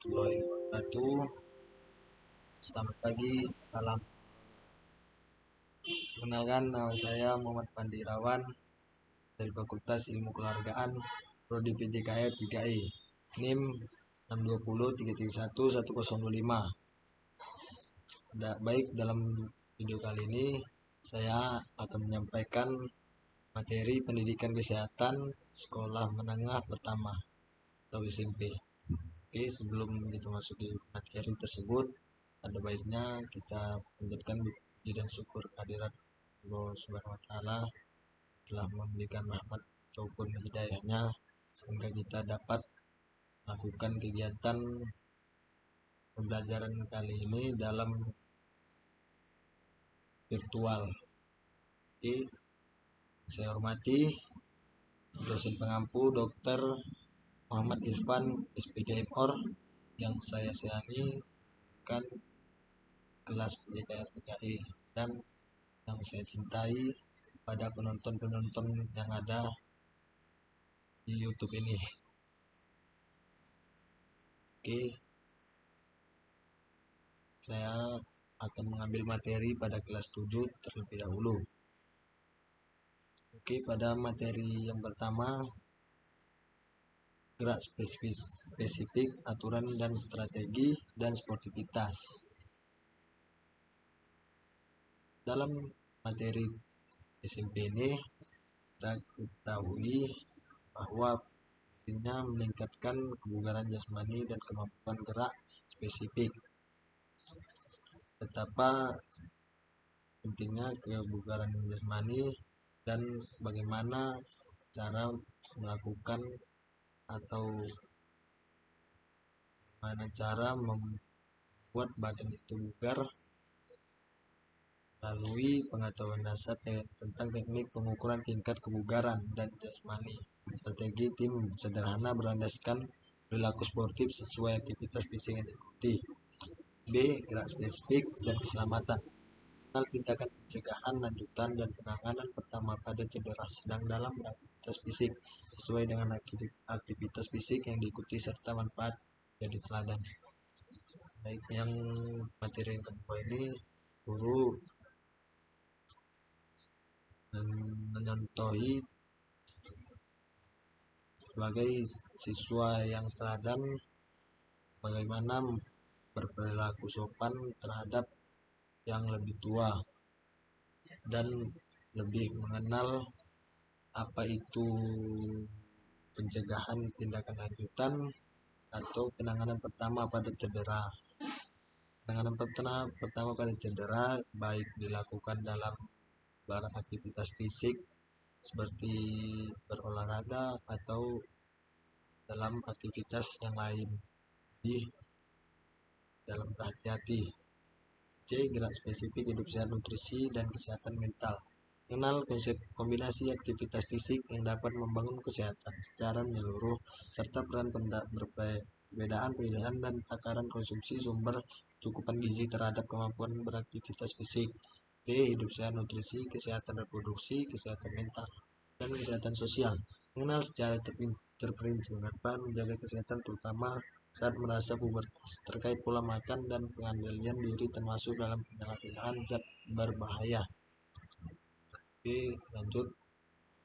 warahmatullahi wabarakatuh. Selamat pagi, salam. Kenalkan, nama saya Muhammad Pandirawan dari Fakultas Ilmu Keluargaan, Prodi PJKR 3E, NIM 620331105. Baik, dalam video kali ini saya akan menyampaikan materi pendidikan kesehatan sekolah menengah pertama atau SMP. Oke, sebelum kita masuk di materi tersebut, ada baiknya kita panjatkan puji dan syukur kehadirat Allah Subhanahu wa taala telah memberikan rahmat ataupun hidayahnya sehingga kita dapat melakukan kegiatan pembelajaran kali ini dalam virtual. Oke, saya hormati dosen pengampu Dr. Muhammad Irfan SPDMOR yang saya sayangi kan kelas PJKR 3E dan yang saya cintai pada penonton-penonton yang ada di YouTube ini. Oke, saya akan mengambil materi pada kelas 7 terlebih dahulu. Oke, pada materi yang pertama, gerak spesifik, aturan dan strategi, dan sportivitas. Dalam materi SMP ini, kita ketahui bahwa pentingnya meningkatkan kebugaran jasmani dan kemampuan gerak spesifik. Betapa pentingnya kebugaran jasmani dan bagaimana cara melakukan atau bagaimana cara membuat badan itu bugar melalui pengetahuan dasar tentang teknik pengukuran tingkat kebugaran dan jasmani. Strategi tim sederhana berlandaskan perilaku sportif sesuai aktivitas fisik yang diikuti. B. Gerak spesifik dan keselamatan. Kenal tindakan pencegahan, lanjutan, dan penanganan pertama pada cedera sedang dalam beraktivitas fisik sesuai dengan aktivitas fisik yang diikuti serta manfaat jadi teladan. Baik, yang materi yang kedua ini guru menyontohi sebagai siswa yang teladan bagaimana berperilaku sopan terhadap yang lebih tua dan lebih mengenal apa itu pencegahan tindakan lanjutan atau penanganan pertama pada cedera. Penanganan pertama pada cedera baik dilakukan dalam beraktivitas fisik seperti berolahraga atau dalam aktivitas yang lain di dalam berhati-hati. C. Gerak spesifik, hidup sehat, nutrisi, dan kesehatan mental. Kenal konsep kombinasi aktivitas fisik yang dapat membangun kesehatan secara menyeluruh serta peran perbedaan pilihan dan takaran konsumsi sumber cukupan gizi terhadap kemampuan beraktivitas fisik. D. Hidup sehat, nutrisi, kesehatan reproduksi, kesehatan mental, dan kesehatan sosial. Mengenal secara terperinci mengapa menjaga kesehatan terutama saat merasa pubertas terkait pola makan dan pengendalian diri termasuk dalam penyalahgunaan zat berbahaya. Oke, lanjut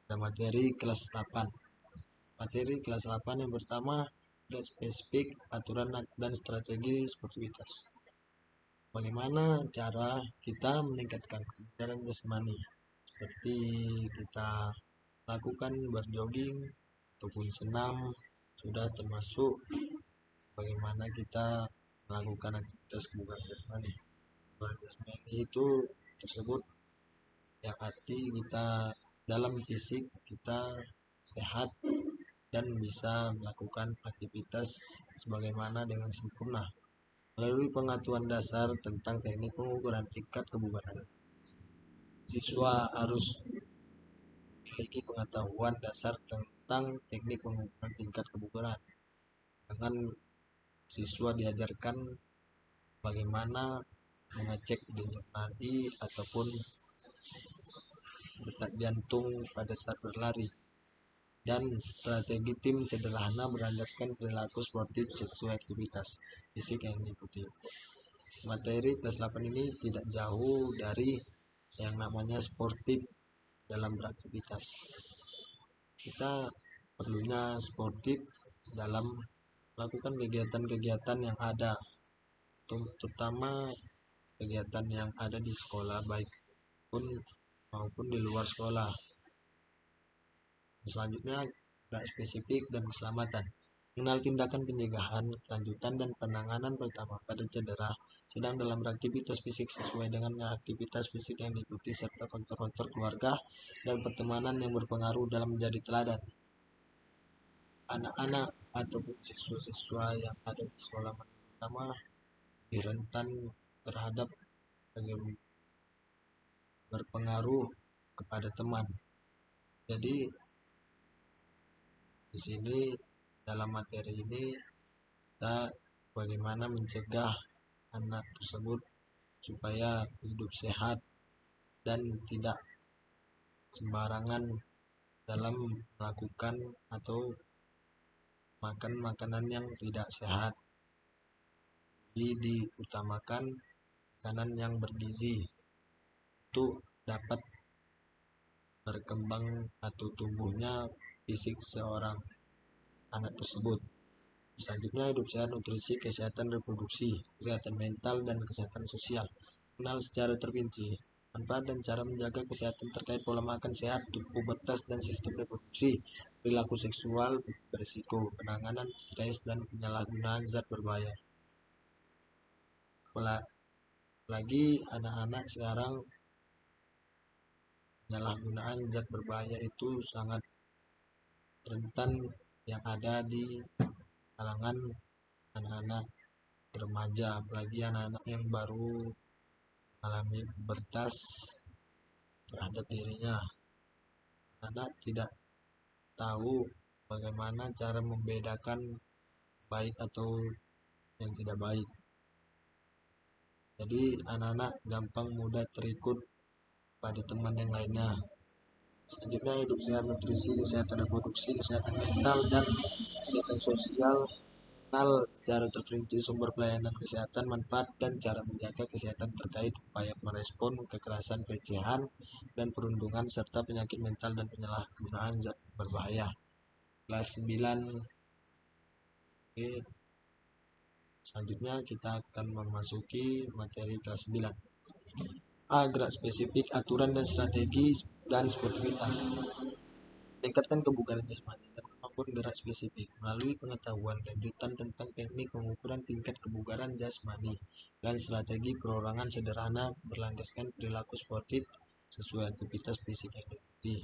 ke materi kelas 8. Materi kelas 8 yang pertama, spesifik, aturan dan strategi sportivitas. Bagaimana cara kita meningkatkan kebugaran jasmani? Seperti kita lakukan berjogging ataupun senam, sudah termasuk bagaimana kita melakukan aktivitas kebugaran jasmani. Kebugaran jasmani itu tersebut yang arti kita dalam fisik kita sehat dan bisa melakukan aktivitas sebagaimana dengan sempurna melalui pengetahuan dasar tentang teknik pengukuran tingkat kebugaran. Siswa harus memiliki pengetahuan dasar tentang teknik pengukuran tingkat kebugaran. Dengan siswa diajarkan bagaimana mengecek denyut nadi ataupun detak jantung pada saat berlari. dan strategi tim sederhana berlandaskan perilaku sportif sesuai aktivitas fisik yang diikuti. Materi kelas 8 ini tidak jauh dari yang namanya sportif dalam beraktivitas. Kita perlunya sportif dalam melakukan kegiatan-kegiatan yang ada, terutama kegiatan yang ada di sekolah baik pun maupun di luar sekolah. Selanjutnya, gerak spesifik dan keselamatan. Mengenal tindakan pencegahan, kelanjutan, dan penanganan pertama pada cedera sedang dalam beraktivitas fisik sesuai dengan aktivitas fisik yang diikuti serta faktor-faktor keluarga dan pertemanan yang berpengaruh dalam menjadi teladan. Anak-anak ataupun siswa-siswa yang ada di sekolah pertama rentan terhadap berpengaruh kepada teman. Jadi di sini dalam materi ini kita bagaimana mencegah anak tersebut supaya hidup sehat dan tidak sembarangan dalam melakukan atau makan makanan yang tidak sehat. Jadi diutamakan makanan yang bergizi untuk dapat berkembang atau tumbuhnya fisik seorang anak tersebut. Selanjutnya, hidup sehat, nutrisi, kesehatan reproduksi, kesehatan mental, dan kesehatan sosial. Kenal secara terperinci manfaat dan cara menjaga kesehatan terkait pola makan sehat, pubertas dan sistem reproduksi, perilaku seksual berisiko, penanganan stres, dan penyalahgunaan zat berbahaya. Apalagi anak-anak sekarang, penyalahgunaan zat berbahaya itu sangat rentan yang ada di kalangan anak-anak remaja, apalagi anak-anak yang baru mengalami pubertas terhadap dirinya. Anak tidak tahu bagaimana cara membedakan baik atau yang tidak baik. Jadi anak-anak gampang mudah terikut pada teman yang lainnya. Selanjutnya, hidup sehat, nutrisi, kesehatan reproduksi, kesehatan mental, dan kesehatan sosial. Kenal secara terperinci sumber pelayanan kesehatan, manfaat, dan cara menjaga kesehatan terkait upaya merespon kekerasan, pelecehan, dan perundungan, serta penyakit mental dan penyalahgunaan zat berbahaya. Kelas 9. Oke. Selanjutnya kita akan memasuki materi kelas 9. A. Gerak spesifik, aturan dan strategi dan sportivitas. Meningkatkan kebugaran jasmani dan kemampuan gerak spesifik melalui pengetahuan lanjutan tentang teknik pengukuran tingkat kebugaran jasmani dan strategi perorangan sederhana berlandaskan perilaku sportif sesuai aktivitas fisik yang diikuti.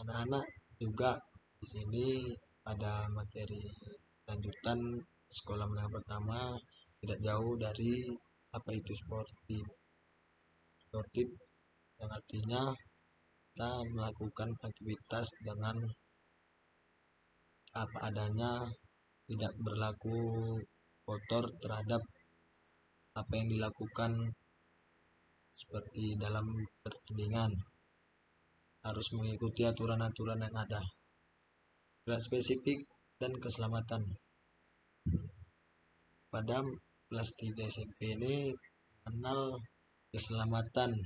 Anak-anak juga di sini pada materi lanjutan sekolah menengah pertama tidak jauh dari apa itu sportif. Sportif yang artinya kita melakukan aktivitas dengan apa adanya, tidak berlaku kotor terhadap apa yang dilakukan seperti dalam pertandingan, harus mengikuti aturan-aturan yang ada. Gerak spesifik dan keselamatan. Pada kelas 3 SMP ini mengenal keselamatan,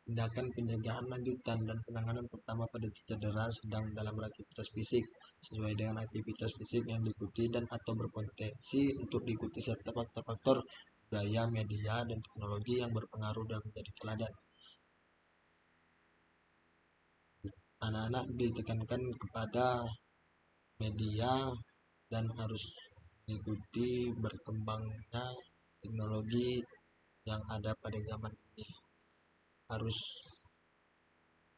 tindakan pencegahan lanjutan, dan penanganan pertama pada cedera sedang dalam aktivitas fisik sesuai dengan aktivitas fisik yang diikuti dan atau berpotensi untuk diikuti serta faktor-faktor budaya, media, dan teknologi yang berpengaruh dalam menjadi teladan. Anak-anak ditekankan kepada media dan harus mengikuti berkembangnya teknologi yang ada pada zaman ini, harus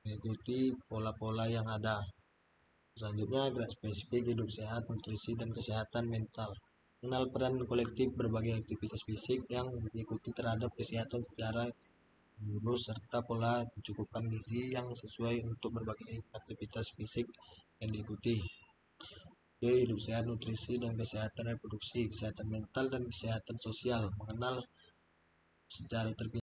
mengikuti pola-pola yang ada. Selanjutnya, gerak spesifik, hidup sehat, nutrisi, dan kesehatan mental. Mengenal peran kolektif berbagai aktivitas fisik yang diikuti terhadap kesehatan secara menyeluruh serta pola kecukupan gizi yang sesuai untuk berbagai aktivitas fisik yang diikuti. D. Hidup sehat, nutrisi, dan kesehatan reproduksi, kesehatan mental, dan kesehatan sosial. Mengenal secara terperinci